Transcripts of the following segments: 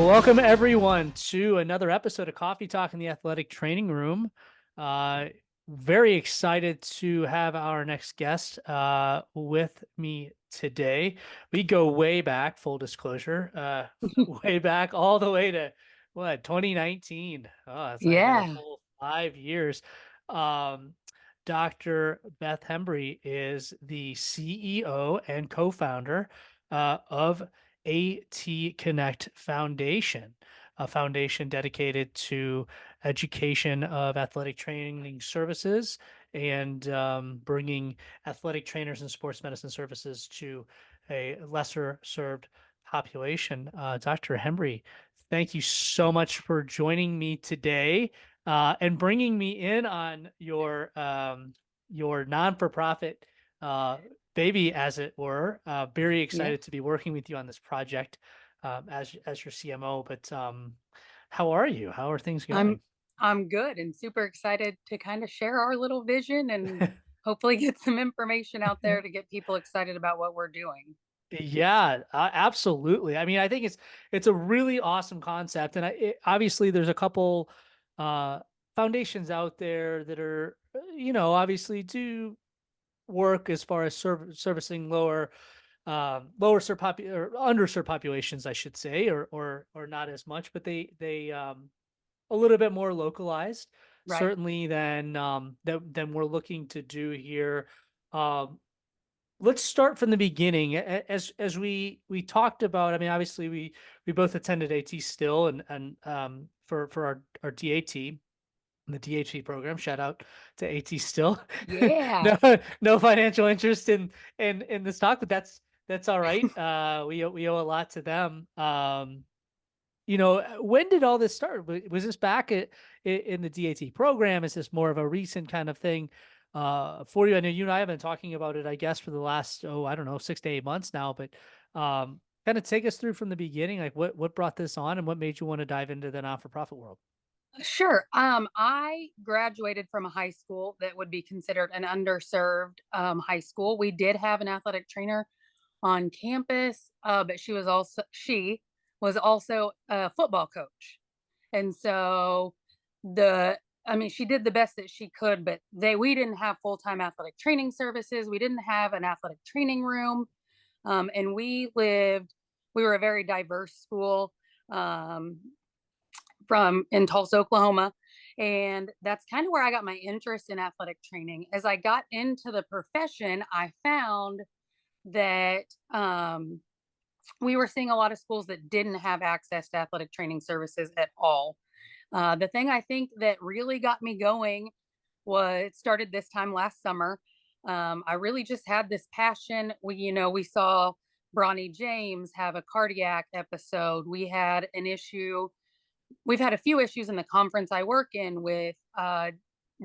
Well, welcome everyone to another episode of Coffee Talk in the Athletic Training Room. Uh, Very excited to have our next guest with me today. We go way back, full disclosure, way back all the way to 2019. Oh, it's like been a Yeah. full 5 years. Um, Dr. Beth Hembree is the CEO and co-founder of ATConnect Foundation, a foundation dedicated to education of athletic training services and bringing athletic trainers and sports medicine services to a lesser served population. Dr. Hembree, thank you so much for joining me today and bringing me in on your non-for-profit uh, baby, as it were. Very Yeah. excited to be working with you on this project as your CMO. But how are you? How are things I'm going? I'm good and super excited to kind of share our little vision and hopefully get some information out there to get people excited about what we're doing. Yeah, absolutely. I mean, I think it's a really awesome concept, and obviously there's a couple uh, foundations out there that are, obviously do work as far as servicing lower or underserved populations, I should say, or not as much, but they a little bit more localized, Right. certainly than we're looking to do here. Um, let's start from the beginning. As we talked about, I mean, obviously we both attended AT still, and for our DAT. The DHE program. Shout out to AT still. Yeah. No, no financial interest in the stock, but that's all right. We owe a lot to them. When did all this start? Was this back in the DAT program? Is this more of a recent kind of thing for you? I know you and I have been talking about it, I guess, for the last, I don't know, 6 to 8 months now, but kind of take us through from the beginning, like what brought this on and what made you want to dive into the not-for-profit world? Sure. I graduated from a high school that would be considered an underserved high school. We did have an athletic trainer on campus, but she was also a football coach. And so the I mean, she did the best that she could, but they we didn't have full-time athletic training services. We didn't have an athletic training room. And we were a very diverse school um, from in Tulsa, Oklahoma. And that's kind of where I got my interest in athletic training. As I got into the profession, I found that we were seeing a lot of schools that didn't have access to athletic training services at all. The thing I think that really got me going was it started this time last summer. I really just had this passion. We saw Bronny James have a cardiac episode. We've had a few issues in the conference I work in with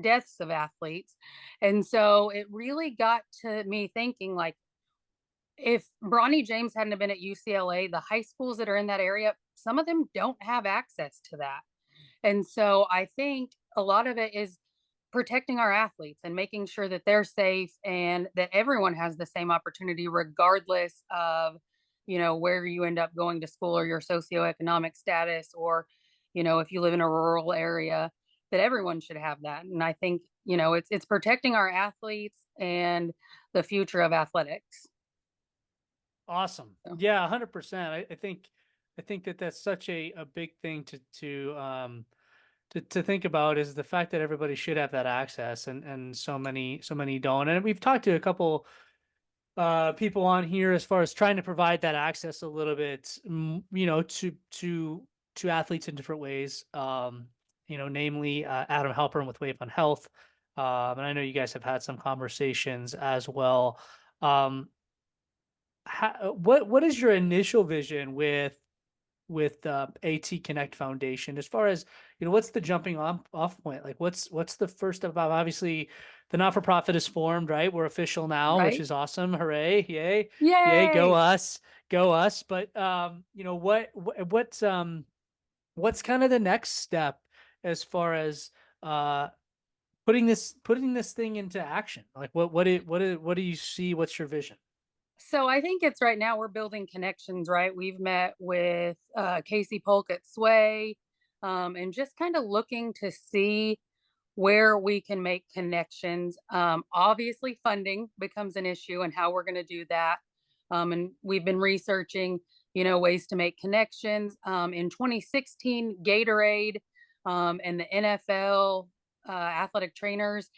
deaths of athletes. And so it really got to me thinking, like, if Bronny James hadn't have been at UCLA, the high schools that are in that area, some of them don't have access to that. And so I think a lot of it is protecting our athletes and making sure that they're safe and that everyone has the same opportunity, regardless of, where you end up going to school or your socioeconomic status, or, if you live in a rural area, that everyone should have that. And I think, it's protecting our athletes and the future of athletics. Awesome. So, Yeah, 100%. I think that that's such a big thing to think about, is the fact that everybody should have that access, and so many don't. And we've talked to a couple people on here as far as trying to provide that access a little bit, to athletes in different ways. Namely Adam Halpern with Wave on Health. And I know you guys have had some conversations as well. Um, what is your initial vision with AT Connect Foundation, as far as, what's the jumping off point? Like what's the first step? Obviously the not-for-profit is formed, right? We're official now, which right? is awesome. Hooray. Yay. Yay. Go Yay! us. Go us. But what's kind of the next step as far as uh putting this thing into action? Like what do you see? What's your vision? So I think it's right now we're building connections, right? We've met with Casey Polk at Sway, and just kind of looking to see where we can make connections. Obviously, funding becomes an issue and how we're going to do that. And we've been researching, ways to make connections. In 2016, Gatorade and the NFL athletic trainers,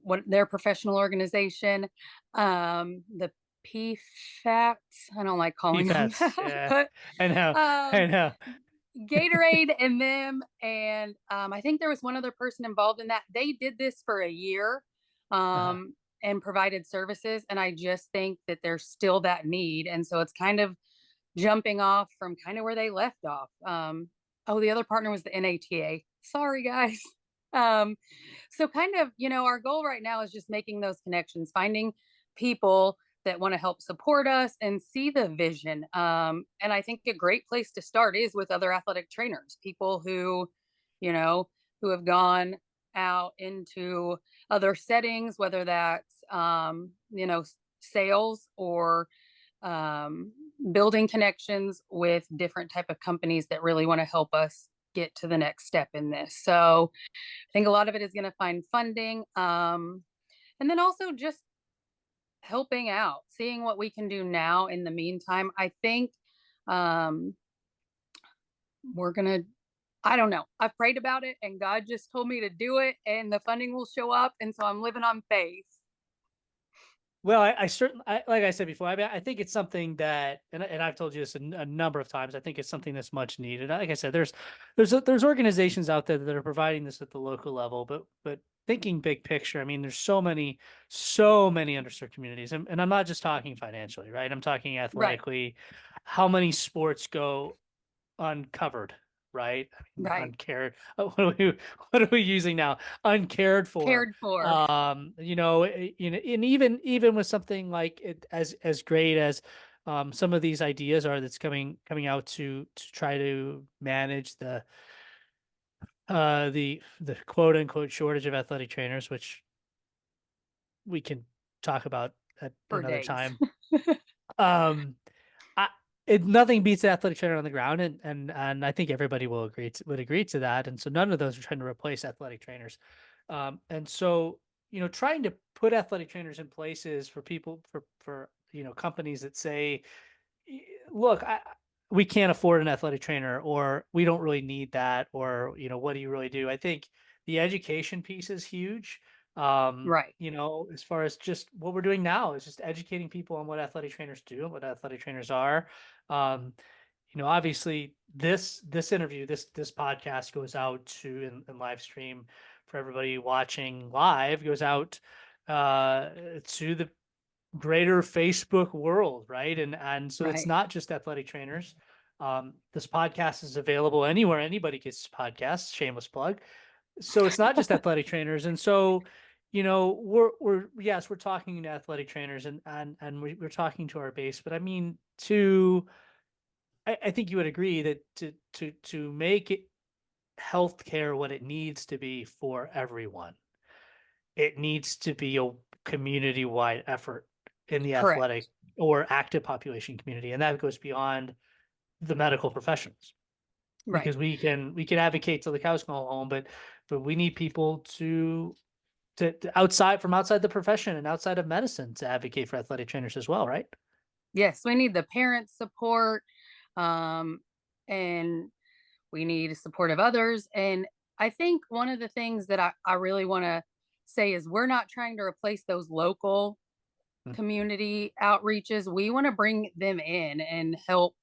what their professional organization, the PFATs. I don't like calling them PFAS, that, yeah, but I know, I um, know. Gatorade and them, and I think there was one other person involved in that. They did this for a year, Uh-huh. and provided services, and I just think that there's still that need, and so it's kind of jumping off from kind of where they left off. Oh, the other partner was the NATA. Sorry, guys. Um, so kind of, our goal right now is just making those connections, finding people that want to help support us and see the vision. And I think a great place to start is with other athletic trainers, people you know, who have gone out into other settings, whether that's, sales or um, building connections with different type of companies that really want to help us get to the next step in this. So I think a lot of it is going to find funding, and then also just helping out, seeing what we can do now in the meantime. I think um, we're going to, I don't know. I've prayed about it and God just told me to do it and the funding will show up. And so I'm living on faith. Well, I certainly, like I said before, I mean, I think it's something that, and I've told you this a number of times. I think it's something that's much needed. Like I said, there's organizations out there that are providing this at the local level, but thinking big picture, I mean, there's so many underserved communities, and I'm not just talking financially, right? I'm talking Right. athletically. How many sports go uncovered, right? I mean, Right. uncared. What are we using now? Uncared for. Cared for. And even with something like it as great as some of these ideas are that's coming out to try to manage the quote unquote shortage of athletic trainers, which we can talk about at For another days. time. Um, I, Nothing beats an athletic trainer on the ground, and I think everybody would agree to that. And so none of those are trying to replace athletic trainers. And so trying to put athletic trainers in places for people for companies that say, Look, we can't afford an athletic trainer, or we don't really need that, or what do you really do?" I think the education piece is huge. Right. As far as just what we're doing now is just educating people on what athletic trainers do and what athletic trainers are. Um, Obviously this interview, this podcast goes out and live stream for everybody watching live, goes out to the greater Facebook world, right? And so it's Right. not just athletic trainers. This podcast is available anywhere anybody gets podcasts. Shameless plug. So it's not just athletic trainers, and so we're yes, we're talking to athletic trainers, and we're talking to our base, but I mean to I think you would agree that to make it healthcare what it needs to be for everyone, it needs to be a community-wide effort in the athletic Correct. or active population community, and that goes beyond the medical professionals Right. because we can advocate till the cows come home, but we need people to outside the profession and outside of medicine to advocate for athletic trainers as well, right? Yes, we need the parent support, um, and we need support of others. And I think one of the things that I really want to say is we're not trying to replace those local Mm. community outreaches. We want to bring them in and help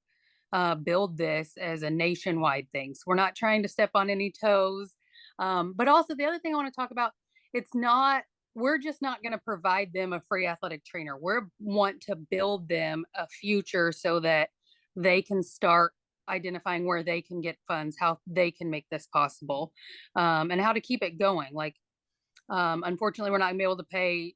build this as a nationwide thing. So we're not trying to step on any toes. But also, the other thing I want to talk about, it's not, we're just not going to provide them a free athletic trainer. We want to build them a future so that they can start identifying where they can get funds, how they can make this possible, and how to keep it going. Like, unfortunately, we're not going to be able to pay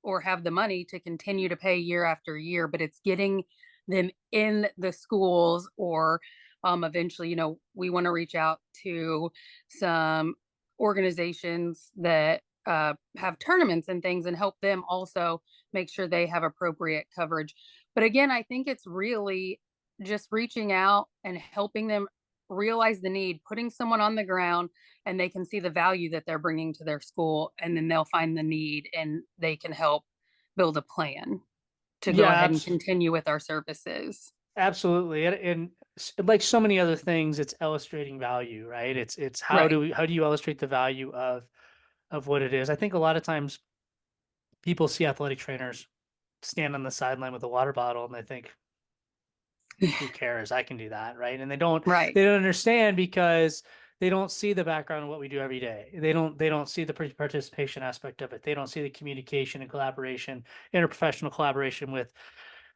or have the money to continue to pay year after year, but it's getting them in the schools or eventually, we want to reach out to some organizations that have tournaments and things and help them also make sure they have appropriate coverage. But again, I think it's really just reaching out and helping them realize the need, putting someone on the ground, and they can see the value that they're bringing to their school, and then they'll find the need and they can help build a plan to go Yeah, ahead and continue with our services. absolutely. And like so many other things, it's illustrating value, right? It's Right. how do you illustrate the value of what it is? I think a lot of times people see athletic trainers stand on the sideline with a water bottle and they think, who cares? I can do that, right? And Right. they don't understand because they don't see the background of what we do every day. They don't see the participation aspect of it. They don't see the communication and collaboration, interprofessional collaboration with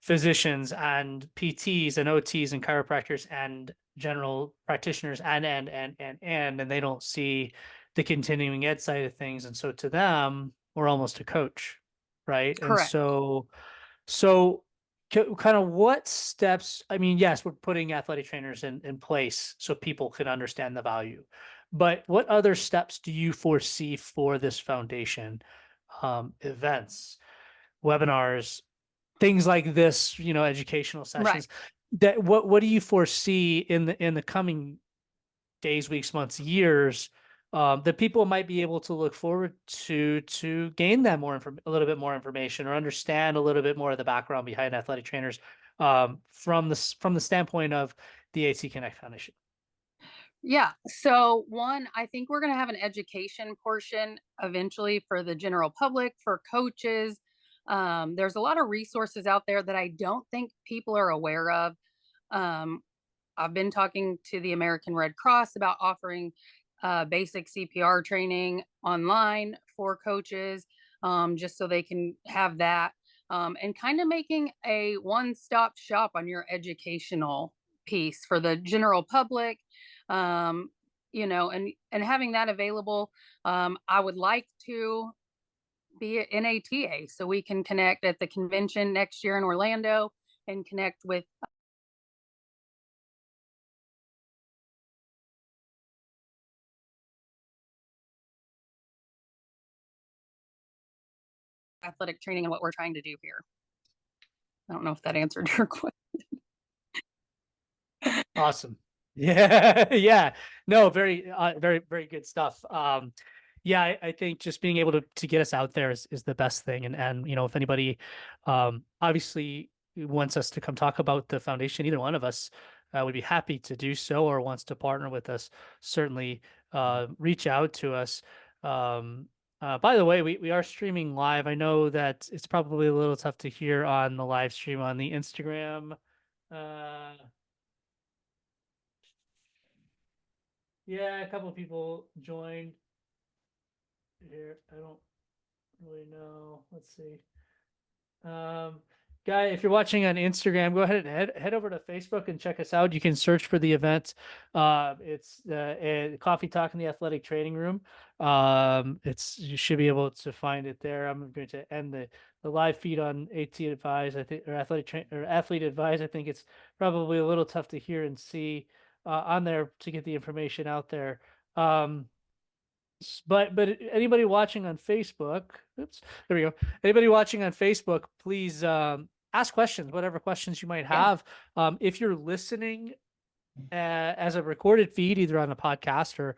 physicians and PTs and OTs and chiropractors and general practitioners and they don't see the continuing ed side of things. And so to them, we're almost a coach, right? And Correct. so kind of what steps, I mean, yes, we're putting athletic trainers in place so people can understand the value, but what other steps do you foresee for this foundation? Events, webinars, things like this, educational Right. sessions. That what do you foresee in the coming days, weeks, months, years, that people might be able to look forward to gain that a little bit more information or understand a little bit more of the background behind athletic trainers, from the standpoint of the ATConnect Foundation. Yeah. So, one, I think we're going to have an education portion eventually for the general public, for coaches. There's a lot of resources out there that I don't think people are aware of. Um, I've been talking to the American Red Cross about offering basic CPR training online for coaches, just so they can have that, and kind of making a one stop shop on your educational piece for the general public. Um, and having that available. I would like to be an NATA so we can connect at the convention next year in Orlando and connect with athletic training and what we're trying to do here. I don't know if that answered your question. Awesome. Yeah, yeah. No, very good stuff. Yeah, I think just being able to get us out there is the best thing. And if anybody obviously wants us to come talk about the foundation, either one of us would be happy to do so, or wants to partner with us, certainly reach out to us. By the way, we are streaming live. I know that it's probably a little tough to hear on the live stream on the Instagram. Uh, Yeah, a couple of people joined here. I don't really know. Let's see. Um, Guy, if you're watching on Instagram, go ahead and head over to Facebook and check us out. You can search for the event. It's Coffee Talk in the Athletic Training Room. It's You should be able to find it there. I'm going to end the live feed on AT Advise, I think, or Athlete Advise. I think it's probably a little tough to hear and see on there to get the information out there. Um, but anybody watching on Facebook, oops, there we go. Anybody watching on Facebook, please ask questions, whatever questions you might Yeah. have. If you're listening as a recorded feed, either on a podcast or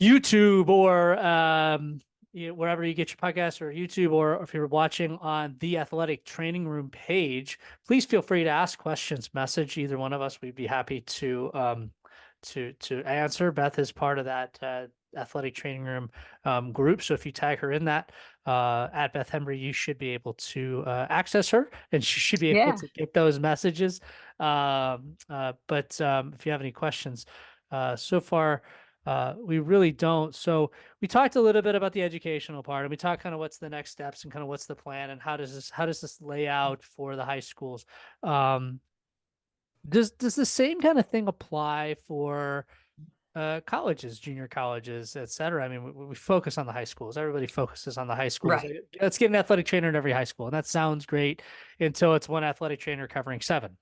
YouTube or wherever you get your podcast or YouTube, or if you're watching on the Athletic Training Room page, please feel free to ask questions, message either one of us. We'd be happy to answer. Beth is part of that Athletic Training Room group. So if you tag her in that at Beth Hembree, you should be able to access her and she should be able Yeah. to get those messages. But if you have any questions, so far, we really don't. So we talked a little bit about the educational part, and we talked kind of what's the next steps and kind of what's the plan and how does this lay out for the high schools. Um, does the same kind of thing apply for colleges, junior colleges, et cetera? I mean, we focus on the high schools. Everybody focuses on the high schools. Right. Let's get an athletic trainer in every high school, and that sounds great until it's one athletic trainer covering seven,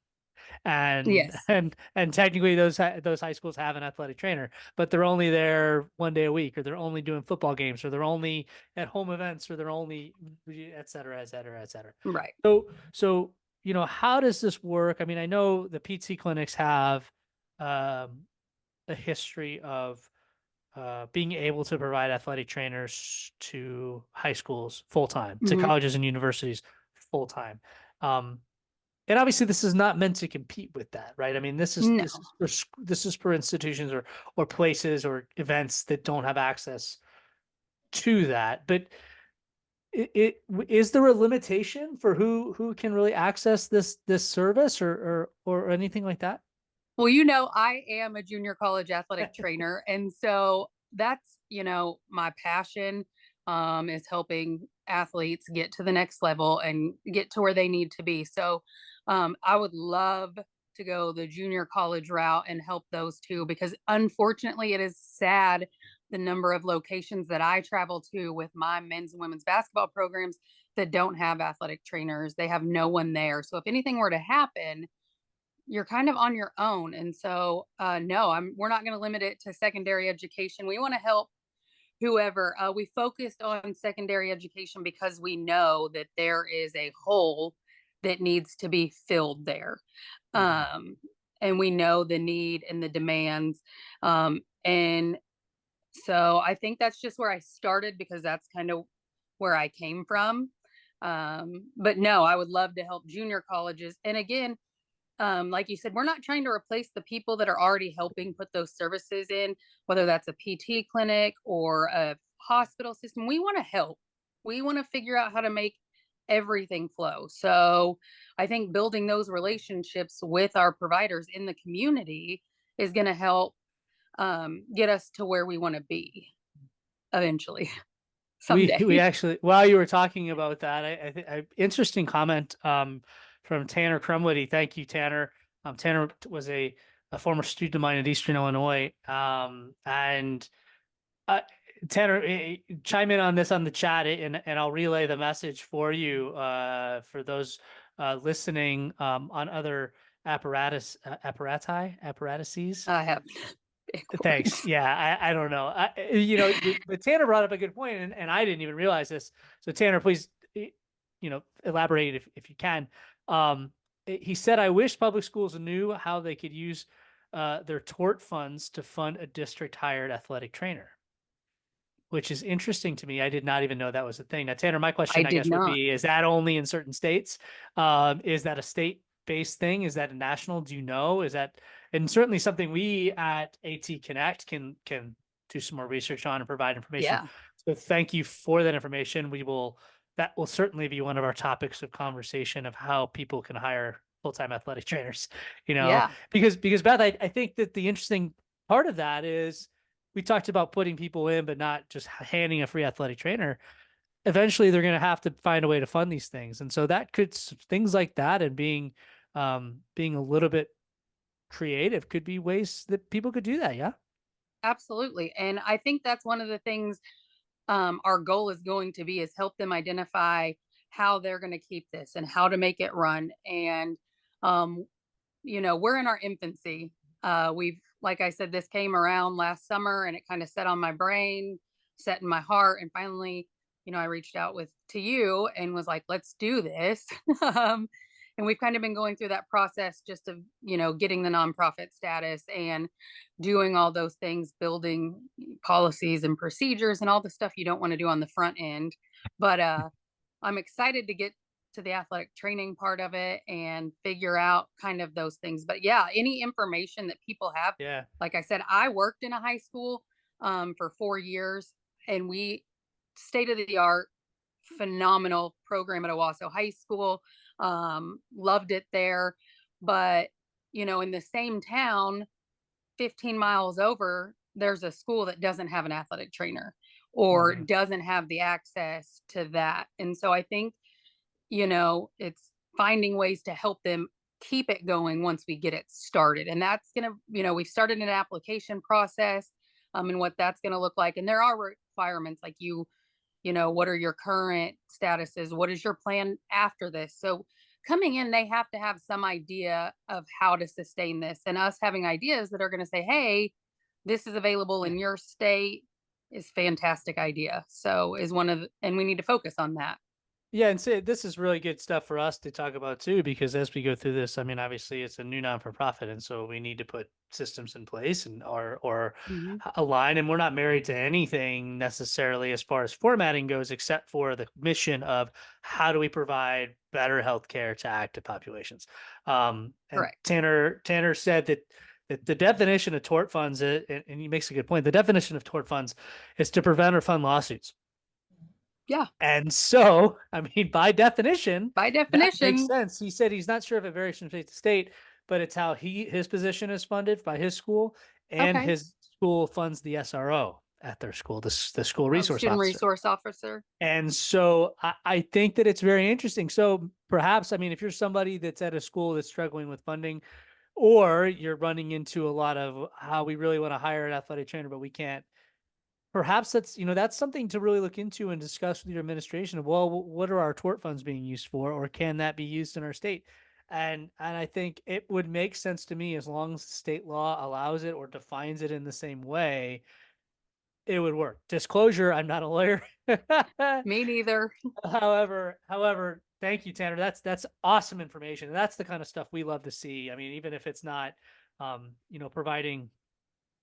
and Yes. and technically those high schools have an athletic trainer, but they're only there one day a week, or they're only doing football games, or they're only at home events, or they're only et cetera, et cetera, et cetera. Right. So how does this work? I mean, I know the PT clinics have um, a history of being able to provide athletic trainers to high schools full time, to Mhm. colleges and universities full time. Um, and obviously, this is not meant to compete with that, right? I mean, No. this is for institutions or places or events that don't have access to that. But is there a limitation for who can really access this service or anything like that? Well, I am a junior college athletic trainer, and so that's, my passion, is helping athletes get to the next level and get to where they need to be. So, I would love to go the junior college route and help those too, because unfortunately, it is sad the number of locations that I travel to with my men's and women's basketball programs that don't have athletic trainers. They have no one there. So if anything were to happen, you're kind of on your own. And so, no, we're not going to limit it to secondary education. We want to help whoever. We focused on secondary education because we know that there is a hole that needs to be filled there. Mhm. Um, and we know the need and the demands. And so I think that's just where I started because that's kind of where I came from. But no, I would love to help junior colleges. And again, like you said, we're not trying to replace the people that are already helping put those services in, whether that's a PT clinic or a hospital system. We want to help. We want to figure out how to make everything flow. So I think building those relationships with our providers in the community is going to help get us to where we want to be eventually, someday. We actually, while you were talking about that, I think interesting comment from Tanner Crumwoody. Thank you, Tanner. Tanner was a former student of mine at Eastern Illinois, and uh, Tanner, chime in on this on the chat, and I'll relay the message for you for those listening on other apparatuses. I have big Thanks. words. Yeah, I don't know. But Tanner brought up a good point, and I didn't even realize this. So Tanner, please, elaborate if you can. He said, "I wish public schools knew how they could use their tort funds to fund a district hired athletic trainer." Which is interesting to me. I did not even know that was a thing. Now, Tanner, my I question, I did guess, would not. be, is that only in certain states? Is that a state-based thing? Is that a national? Do you know? Is that, and certainly something we at ATConnect can do some more research on and provide information. Yeah. So thank you for that information. That will certainly be one of our topics of conversation of how people can hire full-time athletic trainers, Yeah. because Beth, I think that the interesting part of that is we talked about putting people in, but not just handing a free athletic trainer. Eventually, they're going to have to find a way to fund these things, and so that could things like that and being a little bit creative could be ways that people could do that. Yeah. Absolutely. And I think that's one of the things our goal is going to be is help them identify how they're going to keep this and how to make it run. And, um, we're in our infancy. Like I said, this came around last summer and it kind of set on my brain, set in my heart. And finally, I reached out to you and was like, let's do this. um, and we've kind of been going through that process just of, getting the nonprofit status and doing all those things, building policies and procedures and all the stuff you don't want to do on the front end. But I'm excited to get to the athletic training part of it and figure out kind of those things. But yeah, any information that people have, Yeah. like I said, I worked in a high school for 4 years and we state of the art, phenomenal program at Owasso High School. Loved it there. But, in the same town, 15 miles over, there's a school that doesn't have an athletic trainer or Hmm. doesn't have the access to that. And so I think, it's finding ways to help them keep it going once we get it started. And that's going to, we've started an application process and what that's going to look like. And there are requirements like what are your current statuses? What is your plan after this? So coming in, they have to have some idea of how to sustain this and us having ideas that are going to say, hey, this is available Yeah. in your state is fantastic idea. So is one of and we need to focus on that. Yeah, and say this is really good stuff for us to talk about too, because as we go through this, I mean, obviously it's a new non for profit, and so we need to put systems in place and or Mhm. align. And we're not married to anything necessarily as far as formatting goes, except for the mission of how do we provide better healthcare to active populations. And Correct. Tanner said that the definition of tort funds, and he makes a good point. The definition of tort funds is to prevent or fund lawsuits. Yeah. And so, I mean, by definition, By that makes definition. sense. He said he's not sure if it varies from state to state, but it's how his position is funded by his school, and Okay. his school funds the SRO at their school, the school Oh, resource student officer. resource officer. And so I think that it's very interesting. So perhaps, I mean, if you're somebody that's at a school that's struggling with funding, or you're running into a lot of how we really want to hire an athletic trainer, but we can't. Perhaps that's, that's something to really look into and discuss with your administration of, well, what are our tort funds being used for, or can that be used in our state? And I think it would make sense to me, as long as state law allows it or defines it in the same way, it would work. Disclosure, I'm not a lawyer. Me neither. However, thank you, Tanner. That's awesome information. And that's the kind of stuff we love to see. I mean, even if it's not providing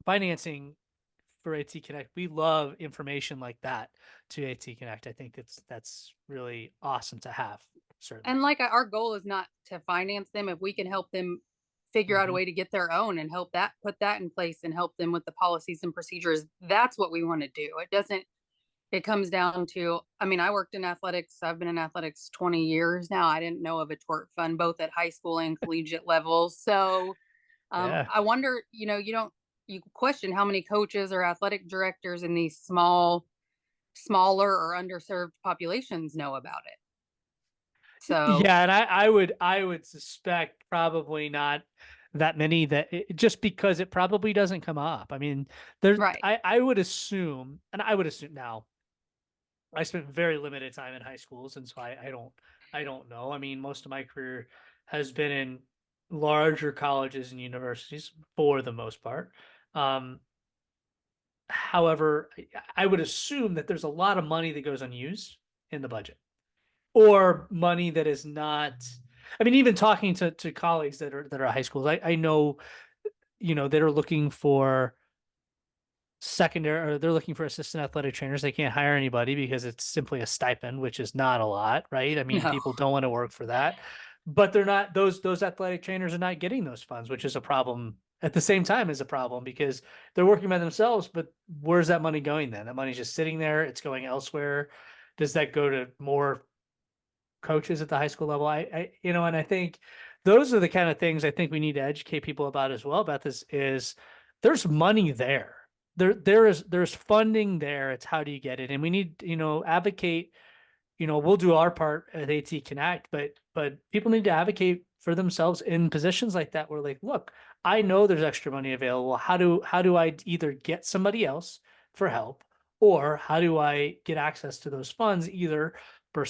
financing for ATConnect. We love information like that to ATConnect. I think that's really awesome to have, And certainly. like our goal is not to finance them. If we can help them figure out a Mhm. way to get their own and help that put that in place and help them with the policies and procedures, that's what we want to do. It doesn't, it comes down to, I mean, I worked in athletics. I've been in athletics 20 years now. I didn't know of a tort fund both at high school and collegiate levels. So Yeah. I wonder, you don't, you question how many coaches or athletic directors in these smaller or underserved populations know about it. So, Yeah, and I would suspect probably not that many, just because it probably doesn't come up. I mean, right. I would assume, and I would assume now, I spent very limited time in high schools, and so I don't know. I mean, most of my career has been in larger colleges and universities for the most part. Um, However, I would assume that there's a lot of money that goes unused in the budget, or money that is not. I mean, even talking to colleagues that are high schools, I know, that are looking for secondary, or they're looking for assistant athletic trainers. They can't hire anybody because it's simply a stipend, which is not a lot, right? I mean, No. people don't want to work for that, but they're not, those athletic trainers are not getting those funds, which is a problem. At the same time, is a problem because they're working by themselves. But where's that money going then? That money's just sitting there. It's going elsewhere. Does that go to more coaches at the high school level? And I think those are the kind of things I think we need to educate people about as well. Beth, is there's money there. There's funding there. It's how do you get it? And we need, advocate. We'll do our part at AT Connect, but people need to advocate for themselves in positions like that where, like, look, I know there's extra money available. How do I either get somebody else for help, or how do I get access to those funds, either for a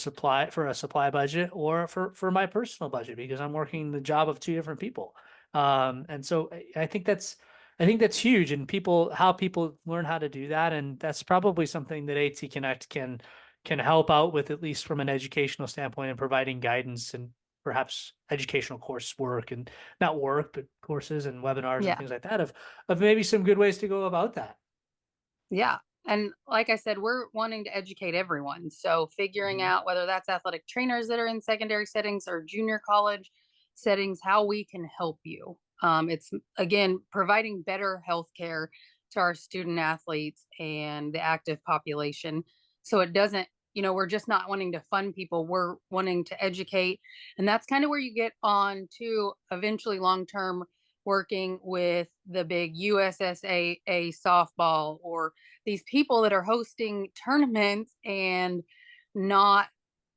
supply budget, or for my personal budget, because I'm working the job of two different people. And so I think that's huge, and how people learn how to do that, and that's probably something that AT Connect can help out with, at least from an educational standpoint, and providing guidance and perhaps educational coursework, and not work, but courses and webinars and Yeah. things like that, of maybe some good ways to go about that. Yeah. And like I said, we're wanting to educate everyone. So figuring Mhm. out whether that's athletic trainers that are in secondary settings or junior college settings, how we can help you. It's again providing better health care to our student athletes and the active population. So it doesn't, we're just not wanting to fund people. We're wanting to educate. And that's kind of where you get on to eventually long term working with the big USSAA softball or these people that are hosting tournaments and not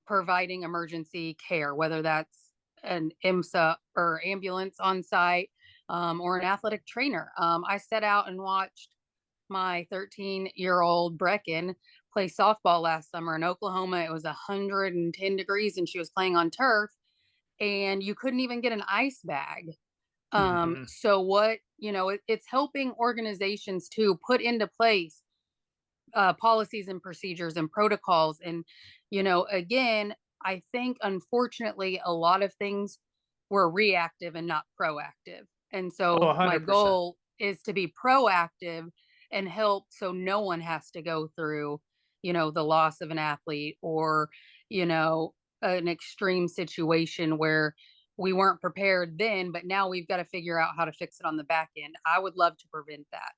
providing emergency care, whether that's an IMSA or ambulance on site, or an athletic trainer. I set out and watched my 13-year-old Brecken play softball last summer in Oklahoma. It was 110 degrees and she was playing on turf, and you couldn't even get an ice bag. Mhm. So what, it's helping organizations to put into place policies and procedures and protocols. And, again, I think, unfortunately, a lot of things were reactive and not proactive. And Oh, so my 100%. goal is to be proactive and help so no one has to go through, the loss of an athlete, or, you know, an extreme situation where we weren't prepared then, but now we've got to figure out how to fix it on the back end. I would love to prevent that.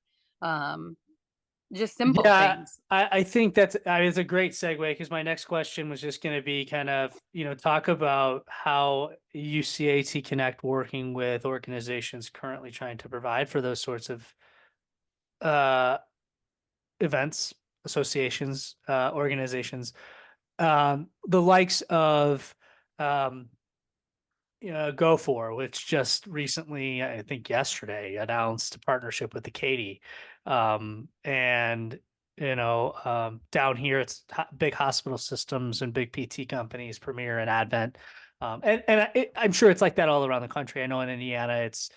Just simple Yeah, things. I think that's it's a great segue because my next question was just going to be kind of, talk about how you see AT Connect working with organizations currently trying to provide for those sorts of uh, events, associations, organizations, the likes of um, Go For, which just recently, I think yesterday, announced a partnership with the Katy. And down here, it's big hospital systems and big PT companies, Premier and Advent. I'm sure it's like that all around the country. I know in Indiana, it's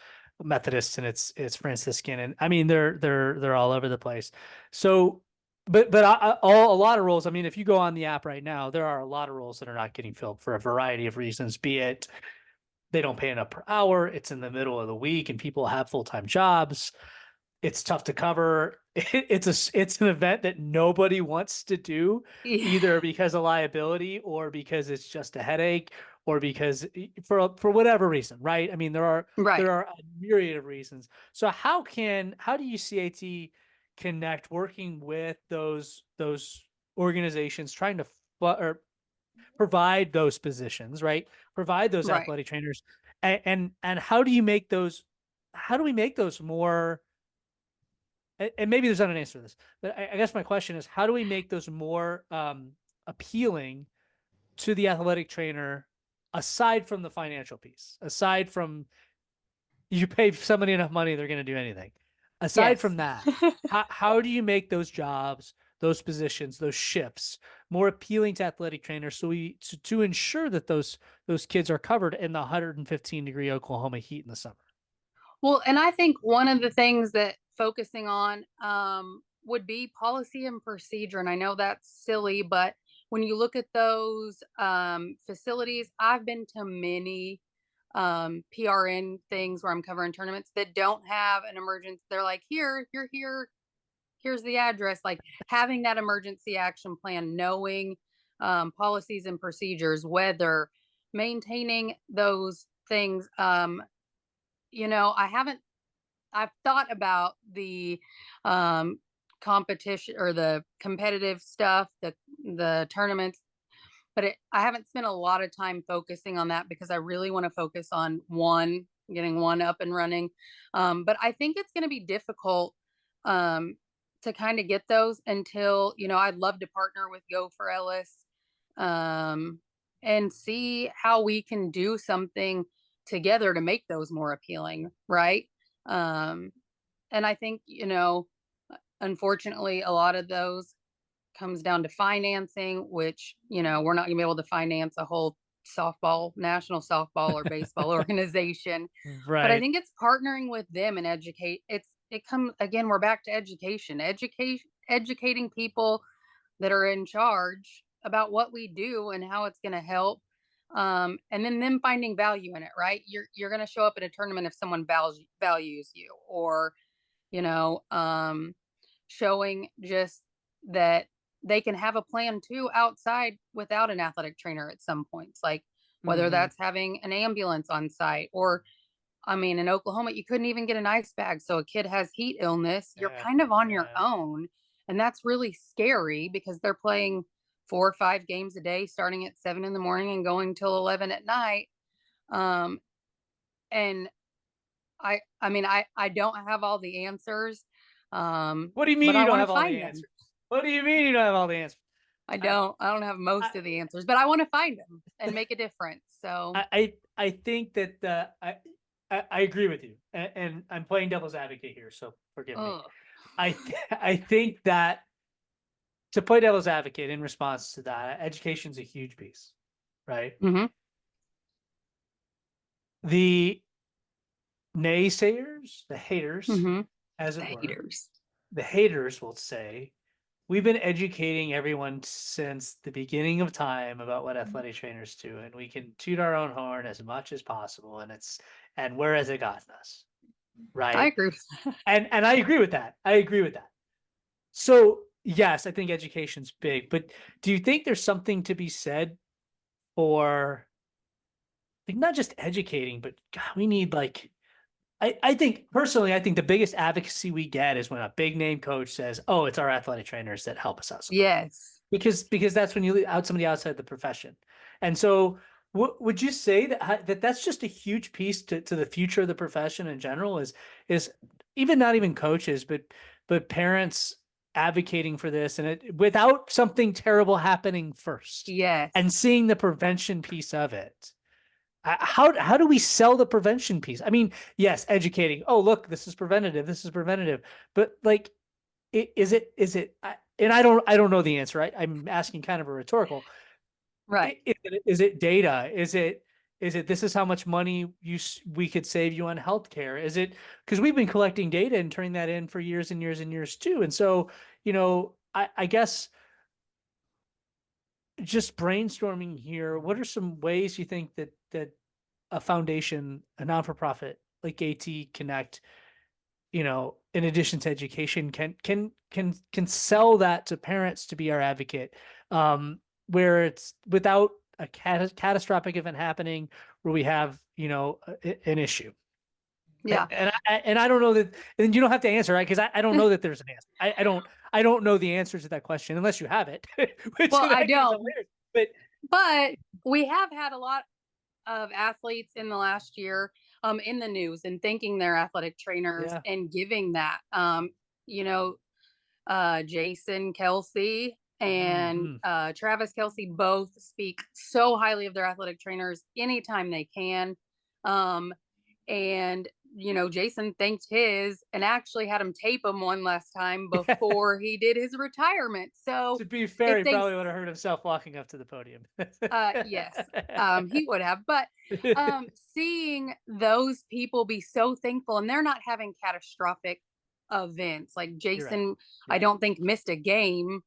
Methodist and it's Franciscan, and I mean they're all over the place. So, a lot of roles. I mean, if you go on the app right now, there are a lot of roles that are not getting filled for a variety of reasons. Be it they don't pay enough per hour. It's in the middle of the week and people have full-time jobs. It's tough to cover. It's an event that nobody wants to do, Yeah. either because of liability or because it's just a headache or because for whatever reason, right? I mean, there Right. are a myriad of reasons. So how do you see AT Connect working with those organizations trying to or provide those positions, right? Provide those Right. athletic trainers, and how do you make those? How do we make those more? And maybe there's not an answer to this, but I guess my question is, how do we make those more appealing to the athletic trainer, aside from the financial piece, aside from you pay somebody enough money, they're going to do anything. Aside Yes. from that, how do you make those jobs, those positions, those shifts more appealing to athletic trainers to ensure that those kids are covered in the 115-degree Oklahoma heat in the summer? Well, and I think one of the things that focusing on would be policy and procedure. And I know that's silly, but when you look at those facilities, I've been to many PRN things where I'm covering tournaments that don't have an emergency. They're like, here, you're here, here's the address. Like having that emergency action plan, knowing policies and procedures, weather, maintaining those things. I've thought about the um, competition or the competitive stuff, the tournaments, but I haven't spent a lot of time focusing on that because I really want to focus on getting one up and running. But I think it's going to be difficult um, to kind of get those until, I'd love to partner with Go for Ellis um, and see how we can do something together to make those more appealing, right? Um, and I think, unfortunately, a lot of those comes down to financing, which, we're not gonna be able to finance a whole national softball or baseball organization. But I Right. think it's partnering with them and it comes again, we're back to educating people that are in charge about what we do and how it's gonna help. And then them finding value in it, right? You're gonna show up at a tournament if someone values you, or you know, showing just that they can have a plan too outside without an athletic trainer at some points, like whether Hmm. that's having an ambulance on site, or I mean, in Oklahoma, you couldn't even get an ice bag. So a kid has heat illness, you're Yeah. kind of on your Yeah. own. And that's really scary because they're playing 4 or 5 games a day, starting at 7 in the morning and going till 11 at night. Um, and I mean, I don't have all the answers, What do you mean but you I don't want to have all the find them. answers? What do you mean you don't have all the answers? I, I don't have I, most of the answers, but I want to find them and make a difference. So, I think that I agree with you, and I'm playing devil's advocate here, so forgive me. ugh. I think that to play devil's advocate in response to that, education's a huge piece, right? Hmm. The naysayers, the haters, Hmm. as The it were, haters. the haters will say, we've been educating everyone since the beginning of time about what Mhm. athletic trainers do, and we can toot our own horn as much as possible, and where has it gotten us, I right? agree with that. And I agree with that. I agree with that. So yes, I think education's big, but do you think there's something to be said for like not just educating, but God, we need like I think personally, I think the biggest advocacy we get is when a big name coach says, "Oh, it's our athletic trainers that help us out so much," Yes. because that's when you out somebody outside the profession. And so, would you say that that's just a huge piece to the future of the profession in general? Is even not even coaches, but parents advocating for this and it without something terrible happening first, and Yes. seeing the prevention piece of it. How do we sell the prevention piece? I mean, yes, educating. Oh, look, this is preventative. This is preventative. But like, is it? And I don't know the answer. I'm asking kind of a rhetorical. Right. Is it data? Is it this is how much money we could save you on healthcare? Is it because we've been collecting data and turning that in for years and years and years too? And so, I guess just brainstorming here, what are some ways you think that a foundation, a non-for-profit like ATConnect, in addition to education, can sell that to parents to be our advocate, where it's without a catastrophic event happening where we have, an issue. Yeah. And I don't know that, and you don't have to answer, right? Because I don't know that there's an answer. I don't know the answer to that question unless you have it, which Well, in I that case I'm don't, weird. But but we have had a lot of athletes in the last year in the news and thanking their athletic trainers yeah. and giving that. You know, Jason Kelsey and Hmm. Travis Kelsey both speak so highly of their athletic trainers anytime they can. Um, and Jason thanked his and actually had him tape him one last time before he did his retirement. So To be fair, if he they probably would have heard himself walking up to the podium. yes, he would have. But seeing those people be so thankful, and they're not having catastrophic events like You're right. Jason, You're I right. don't think missed a game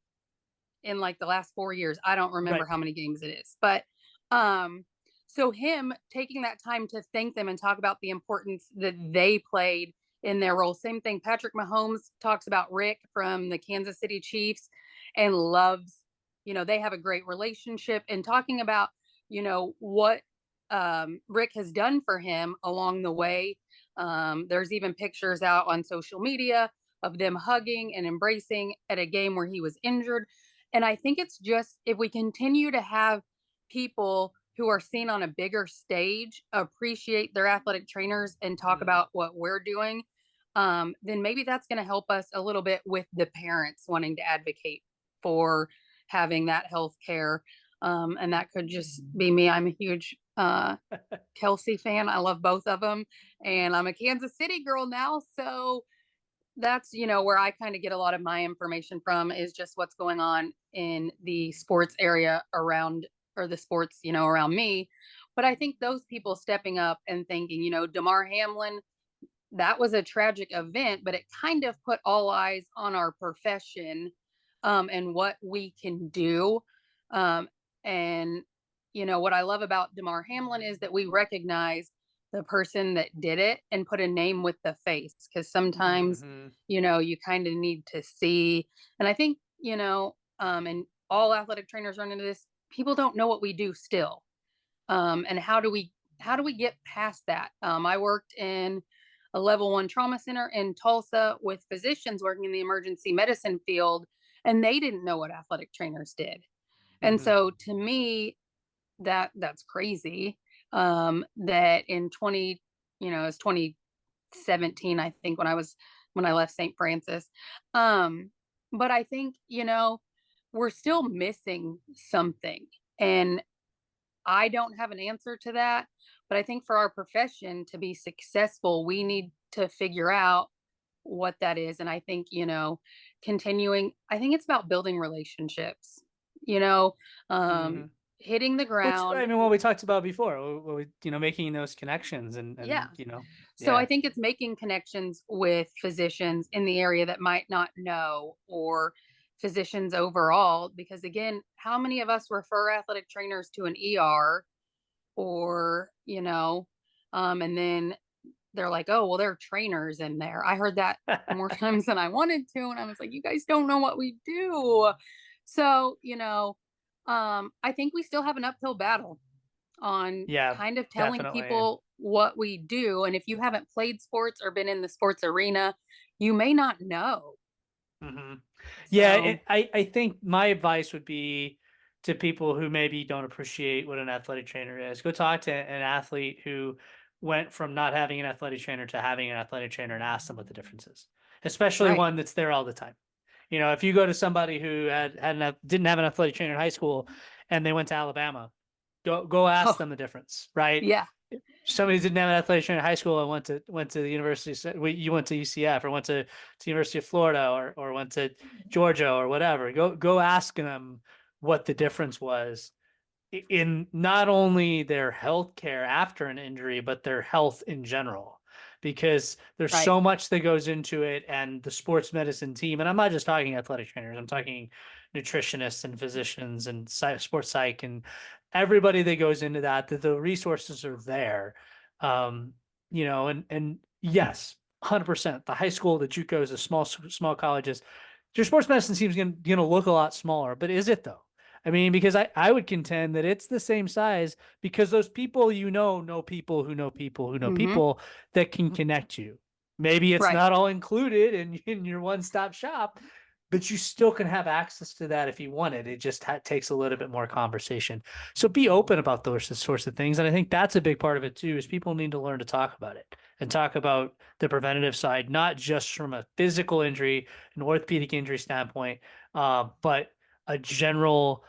in like the last 4 years. I don't remember Right. how many games it is, but um, so him taking that time to thank them and talk about the importance that they played in their role. Same thing. Patrick Mahomes talks about Rick from the Kansas City Chiefs and loves, they have a great relationship and talking about, what Rick has done for him along the way. There's even pictures out on social media of them hugging and embracing at a game where he was injured. And I think it's just if we continue to have people who are seen on a bigger stage appreciate their athletic trainers and talk Mm, about what we're doing, then maybe that's going to help us a little bit with the parents wanting to advocate for having that health care. And that could just be me. I'm a huge Kelsey fan. I love both of them. And I'm a Kansas City girl now. So that's where I kind of get a lot of my information from is just what's going on in the sports area around or the sports around me. But I think those people stepping up and thinking, Damar Hamlin, that was a tragic event, but it kind of put all eyes on our profession, and what we can do. Um, and what I love about Damar Hamlin is that we recognize the person that did it and put a name with the face because sometimes hmm you kind of need to see. And I think and all athletic trainers run into this. People don't know what we do still, and how do we get past that? I worked in a level one trauma center in Tulsa with physicians working in the emergency medicine field, and they didn't know what athletic trainers did. And hmm so to me, that's crazy. That in 20, it's 2017, I think, when I left St. Francis. Um, but I think, we're still missing something. And I don't have an answer to that, but I think for our profession to be successful, we need to figure out what that is. And I think, continuing, I think it's about building relationships, you know, um, hmm hitting the Which I ground. mean, what we talked about before, making those connections Yeah. and So I yeah. think it's making connections with physicians in the area that might not know or physicians overall, because again, how many of us refer athletic trainers to an ER, or, and then they're like, "Oh, well, there are trainers in there." I heard that more times than I wanted to, and I was like, "You guys don't know what we do." So, I think we still have an uphill battle on Yeah, kind of telling definitely. people what we do, and if you haven't played sports or been in the sports arena, you may not know. Hmm. Yeah, So, I think my advice would be to people who maybe don't appreciate what an athletic trainer is. Go talk to an athlete who went from not having an athletic trainer to having an athletic trainer and ask them what the difference is, especially right. one that's there all the time. If you go to somebody who didn't have an athletic trainer in high school and they went to Alabama, go ask Oh, them the difference, right? yeah. Somebody didn't have an athletic trainer in high school and went to the university. You went to UCF or went to University of Florida or went to Georgia or whatever. Go ask them what the difference was in not only their health care after an injury, but their health in general. Because there's Right. so much that goes into it, and the sports medicine team, and I'm not just talking athletic trainers, I'm talking nutritionists and physicians and sports psych and everybody that goes into that the resources are there. Um, and yes, 100%. The high school, the JUCOs, the small colleges, your sports medicine team is gonna look a lot smaller, but is it though? I mean, because I would contend that it's the same size because those people know people who know people who know Mhm. people that can connect you. Maybe it's Right. not all included in your one-stop shop, but you still can have access to that if you want it. It just takes a little bit more conversation. So be open about those sorts of things. And I think that's a big part of it too, is people need to learn to talk about it and talk about the preventative side, not just from a physical injury, an orthopedic injury standpoint, but a general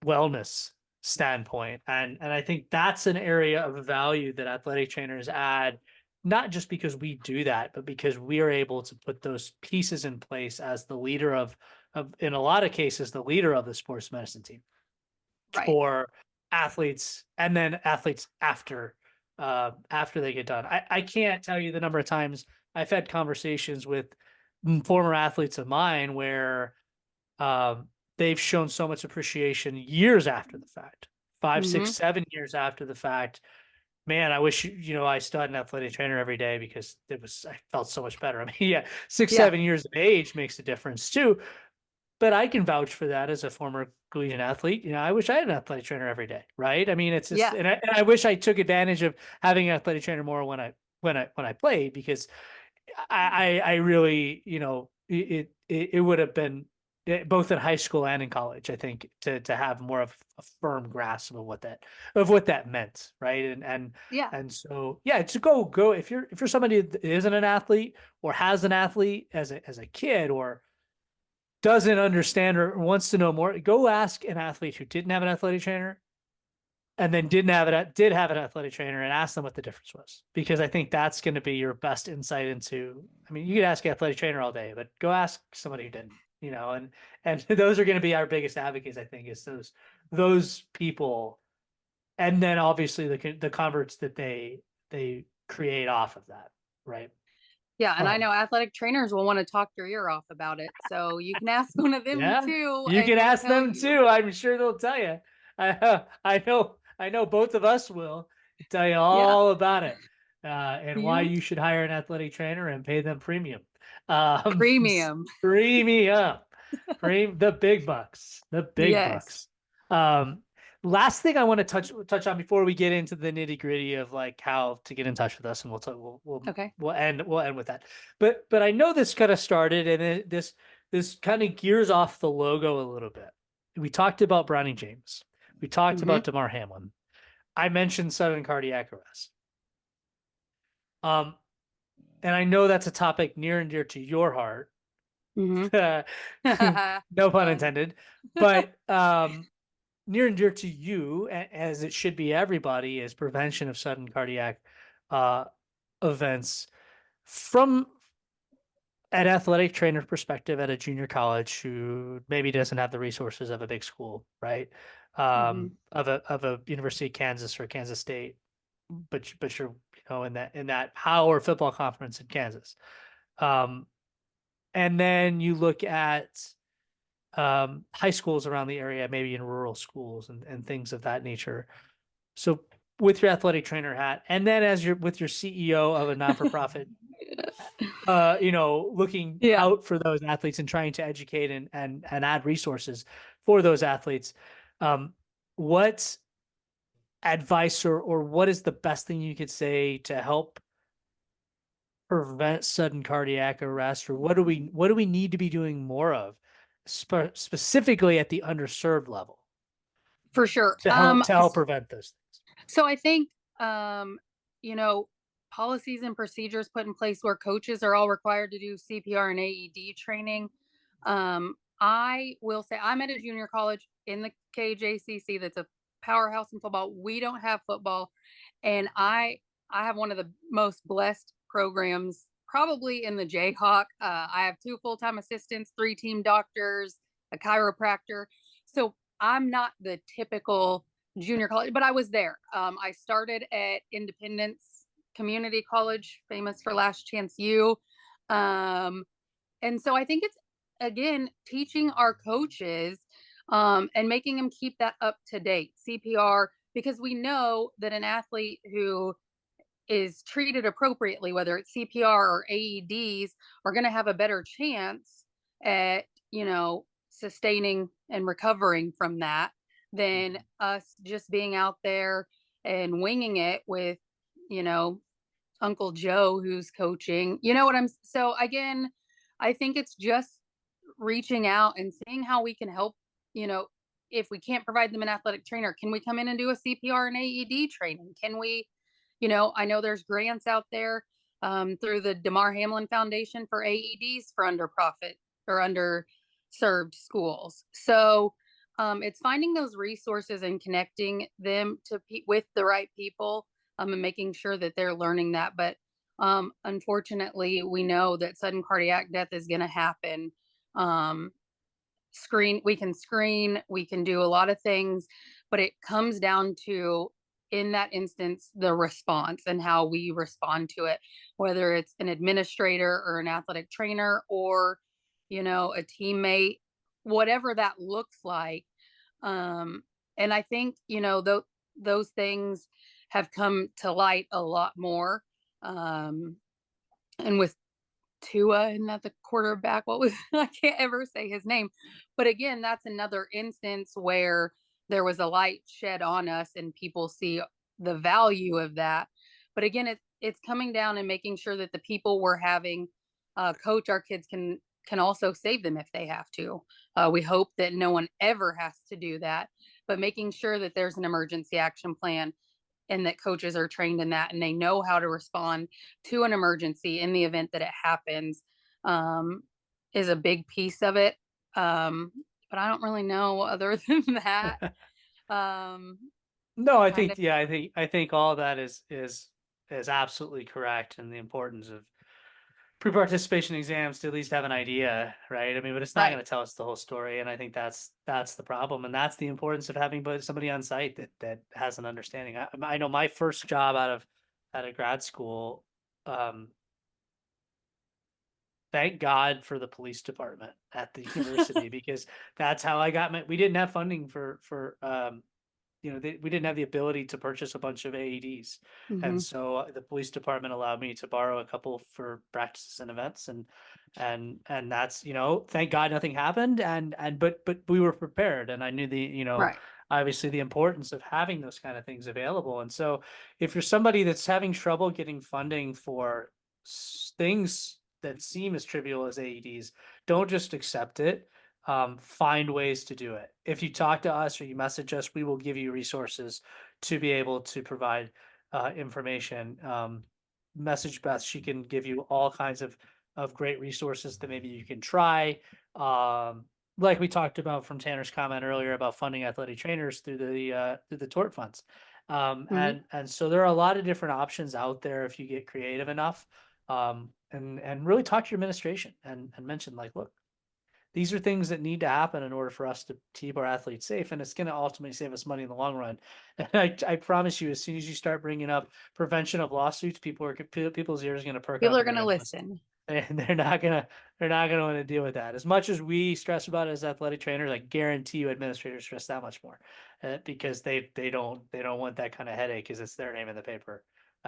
wellness standpoint. And I think that's an area of value that athletic trainers add, not just because we do that, but because we are able to put those pieces in place as the leader of in a lot of cases, the leader of the sports medicine team Right. or athletes, and then athletes after they get done. I can't tell you the number of times I've had conversations with former athletes of mine where they've shown so much appreciation years after the fact, 5, 6, Mhm. 7 years after the fact. Man, I wish I still had an athletic trainer every day because I felt so much better. I mean, yeah, six, Yeah. 7 years of age makes a difference too. But I can vouch for that as a former collegiate athlete. I wish I had an athletic trainer every day, right? I mean, it's just, Yeah. and I wish I took advantage of having an athletic trainer more when I played because I really, it would have been both in high school and in college, I think, to have more of a firm grasp of what that meant, right? Yeah. And so yeah, to go if you're somebody that isn't an athlete or has an athlete as a kid or doesn't understand or wants to know more, go ask an athlete who didn't have an athletic trainer and then did have an athletic trainer and ask them what the difference was, because I think that's going to be your best insight into. I mean, you could ask an athletic trainer all day, but go ask somebody who didn't. And those are going to be our biggest advocates. I think is those people, and then obviously the converts that they create off of that, right? Yeah, and I Um, know athletic trainers will wanna talk your ear off about it, so you can ask one of them Yeah, too, you and can they'll ask tell them you. too. I'm sure they'll tell you. I know both of us will tell you Yeah. all about it, and why Yep. you should hire an athletic trainer and pay them premium. Um, Premium. premium, the big bucks, the big Yes. bucks. Um, Last thing I want to touch on before we get into the nitty gritty of like how to get in touch with us, and Okay. we'll end with that. But I know this kind of started, and this kind of gears off the logo a little bit. We talked about Bronny James. We talked Mhm. about DeMar Hamlin. I mentioned sudden cardiac arrest. Um, and I know that's a topic near and dear to your heart. Mhm. No pun Fun. intended. But near and dear to you, as it should be everybody, is prevention of sudden cardiac uh, events from an athletic trainer perspective at a junior college who maybe doesn't have the resources of a big school, right? Mhm. Of a University of Kansas or Kansas State, but you're in that power football conference in Kansas. Um, and then you look at high schools around the area, maybe in rural schools and things of that nature. So with your athletic trainer hat, and then as you're with your CEO of a non-for-profit, looking Yeah. out for those athletes and trying to educate and add resources for those athletes. Um, what advice or what is the best thing you could say to help prevent sudden cardiac arrest, or what do we need to be doing more of, specifically at the underserved level For sure. to help prevent those things? So I think, um, you know, policies and procedures put in place where coaches are all required to do CPR and AED training. I will say I'm at a junior college in the KJCC that's a powerhouse in football. We don't have football, and I have one of the most blessed programs probably in the Jayhawk. I have two full-time assistants, three team doctors, a chiropractor. So I'm not the typical junior college, but I was there. I started at Independence Community College, famous for Last Chance U. Um, and so I think it's, again, teaching our coaches and making them keep that up to date CPR, because we know that an athlete who is treated appropriately, whether it's CPR or AEDs, are going to have a better chance at, sustaining and recovering from that than us just being out there and winging it with, you know, Uncle Joe who's coaching. You know what I'm so again, I think it's just reaching out and seeing how we can help, you know, if we can't provide them an athletic trainer, can we come in and do a CPR and AED training? Can we, I know there's grants out there through the Damar Hamlin Foundation for AEDs for under profit or underserved schools. So it's finding those resources and connecting them with the right people, and making sure that they're learning that. But unfortunately, we know that sudden cardiac death is going to happen. Um, screen, we can do a lot of things, but it comes down to, in that instance, the response and how we respond to it, whether it's an administrator or an athletic trainer or, a teammate, whatever that looks like. And I think, those things have come to light a lot more. Um, and with Tua, and not the quarterback. What was I can't ever say his name. But again, that's another instance where there was a light shed on us and people see the value of that. But again, it's coming down and making sure that the people we're having coach our kids can also save them if they have to. We hope that no one ever has to do that, but making sure that there's an emergency action plan and that coaches are trained in that and they know how to respond to an emergency in the event that it happens, um, is a big piece of it. Um, but I don't really know other than that. Um, No, I kind think of yeah, I think all that is absolutely correct, and the importance of pre-participation exams to at least have an idea, right? I mean, but it's not right. going to tell us the whole story, and I think that's the problem, and that's the importance of having somebody on site that has an understanding. I know my first job out of grad school. Um, Thank God for the police department at the university, because that's how I got my. We didn't have funding we didn't have the ability to purchase a bunch of AEDs. And Hmm. so the police department allowed me to borrow a couple for practices and events, and that's, thank God nothing happened, but we were prepared, and I knew Right. obviously the importance of having those kind of things available. And so if you're somebody that's having trouble getting funding for things that seem as trivial as AEDs, don't just accept it. Find ways to do it. If you talk to us or you message us, we will give you resources to be able to provide information. Message Beth; she can give you all kinds of great resources that maybe you can try. Like we talked about from Tanner's comment earlier about funding athletic trainers through the tort funds. Hmm. And so there are a lot of different options out there if you get creative enough. And really talk to your administration and mention, like, look, these are things that need to happen in order for us to keep our athletes safe, and it's going to ultimately save us money in the long run. And I promise you, as soon as you start bringing up prevention of lawsuits, people's ears are going to perk People up are and they're going to going to listen. listen. And they're not gonna want to deal with that. As much as we stress about it as athletic trainers, I guarantee you administrators stress that much more, because they don't want that kind of headache because it's their name in the paper,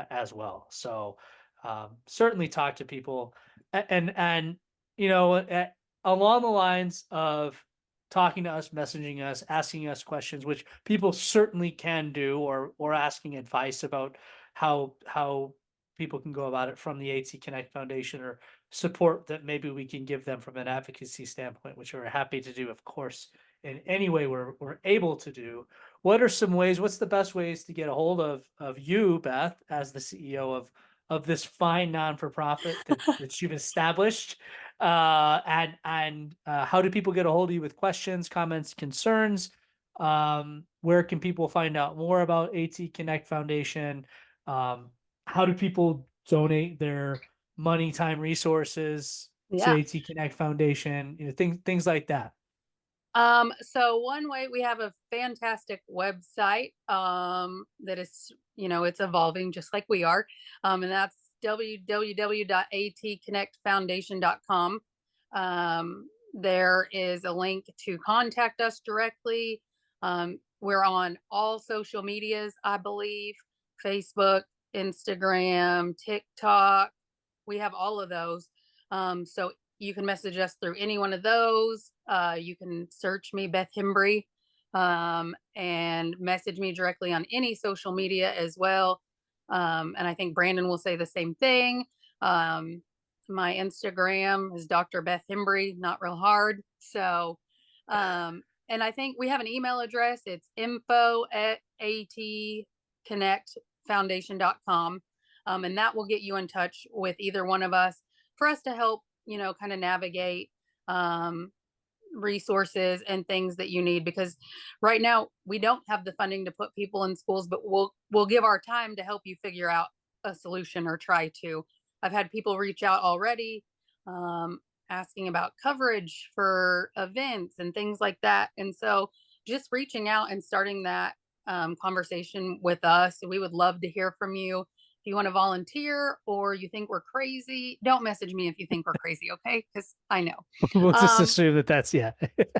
as well. So certainly talk to people, and you know, along the lines of talking to us, messaging us, asking us questions, which people certainly can do, or asking advice about how people can go about it from the ATConnect Foundation, or support that maybe we can give them from an advocacy standpoint, which we're happy to do, of course, in any way we're able to do. What are some ways? What's the best ways to get a hold of you, Beth, as the CEO of this fine non for profit that you've established? And how do people get a hold of you with questions, comments, concerns? Where can people find out more about ATConnect Foundation? Um, how do people donate their money, time, resources to Yeah. ATConnect Foundation? Things like that. So one way, we have a fantastic website that is, it's evolving just like we are. And that's www.atconnectfoundation.com. There is a link to contact us directly. We're on all social medias, I believe: Facebook, Instagram, TikTok. We have all of those. So you can message us through any one of those. You can search me, Beth Hembree, and message me directly on any social media as well. And I think Brandon will say the same thing. Um, my Instagram is Dr. Beth Hembree, not real hard. So, and I think we have an email address. It's info@atconnectfoundation.com. And that will get you in touch with either one of us for us to help, kind of navigate um, resources and things that you need. Because right now we don't have the funding to put people in schools, but we'll give our time to help you figure out a solution, or try to. I've had people reach out already, um, asking about coverage for events and things like that. And so just reaching out and starting that conversation with us. We would love to hear from you. If you want to volunteer or you think we're crazy, don't message me if you think we're crazy, okay? Because I know. We'll just Um, assume that that's, yeah.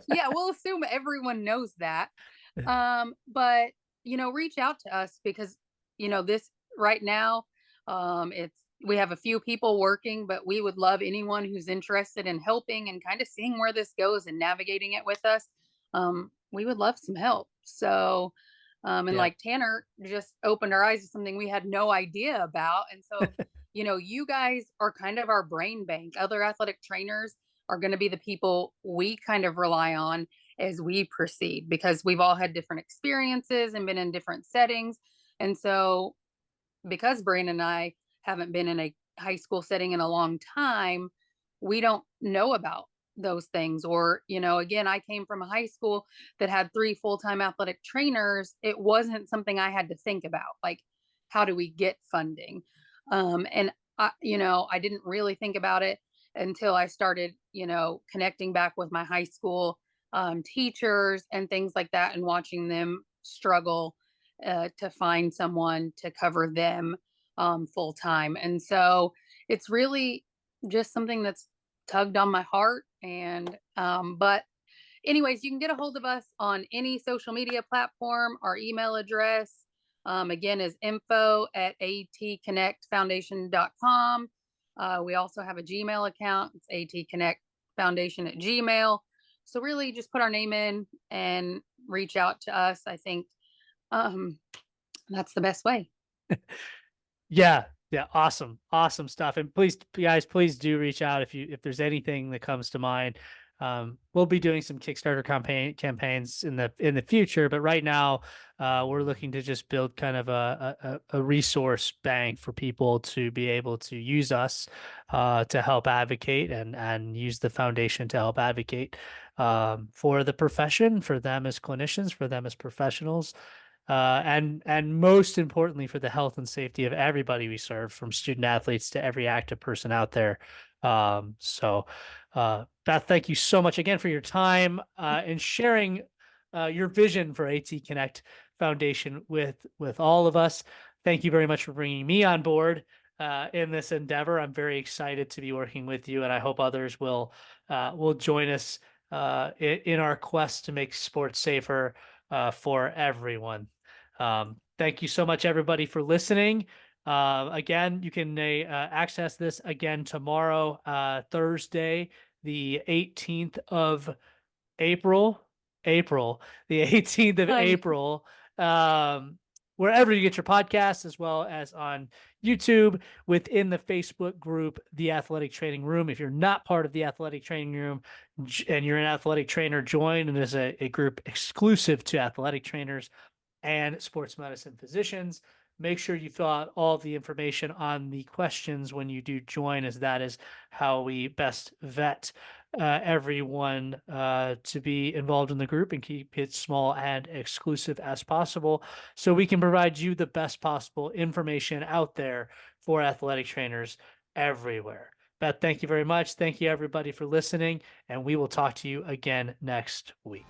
yeah, we'll assume everyone knows that. But reach out to us, because this right now, it's we have a few people working, but we would love anyone who's interested in helping and kind of seeing where this goes and navigating it with us. We would love some help. So, and Yeah. like Tanner just opened our eyes to something we had no idea about. And so, you guys are kind of our brain bank. Other athletic trainers are going to be the people we kind of rely on as we proceed, because we've all had different experiences and been in different settings. And so, because Brandon and I haven't been in a high school setting in a long time, we don't know about those things. Or, again, I came from a high school that had three full-time athletic trainers. It wasn't something I had to think about. Like, how do we get funding? And I didn't really think about it until I started, connecting back with my high school teachers and things like that, and watching them struggle to find someone to cover them full time. And so it's really just something that's tugged on my heart. And but anyways, you can get a hold of us on any social media platform. Our email address, again, is info@atconnectfoundation.com. We also have a Gmail account. It's atconnectfoundation@gmail. So really just put our name in and reach out to us. I think um, that's the best way. Yeah, yeah, awesome, awesome stuff. And please, guys, please do reach out if there's anything that comes to mind. We'll be doing some Kickstarter campaigns in the future, but right now, we're looking to just build kind of a resource bank for people to be able to use us to help advocate, and use the foundation to help advocate for the profession, for them as clinicians, for them as professionals, and most importantly, for the health and safety of everybody we serve, from student athletes to every active person out there. So Beth, thank you so much again for your time and sharing your vision for AT Connect Foundation with all of us. Thank you very much for bringing me on board in this endeavor. I'm very excited to be working with you, and I hope others will join us in our quest to make sports safer for everyone. Thank you so much, everybody, for listening. Again, you can access this again tomorrow, Thursday, the 18th of April, the 18th of Hi. April, um, wherever you get your podcasts, as well as on YouTube within the Facebook group, The Athletic Training Room. If you're not part of the Athletic Training Room and you're an athletic trainer, join. And there's a group exclusive to athletic trainers and sports medicine physicians. Make sure you fill out all the information on the questions when you do join, as that is how we best vet everyone to be involved in the group and keep it small and exclusive as possible so we can provide you the best possible information out there for athletic trainers everywhere. Beth, thank you very much. Thank you, everybody, for listening, and we will talk to you again next week.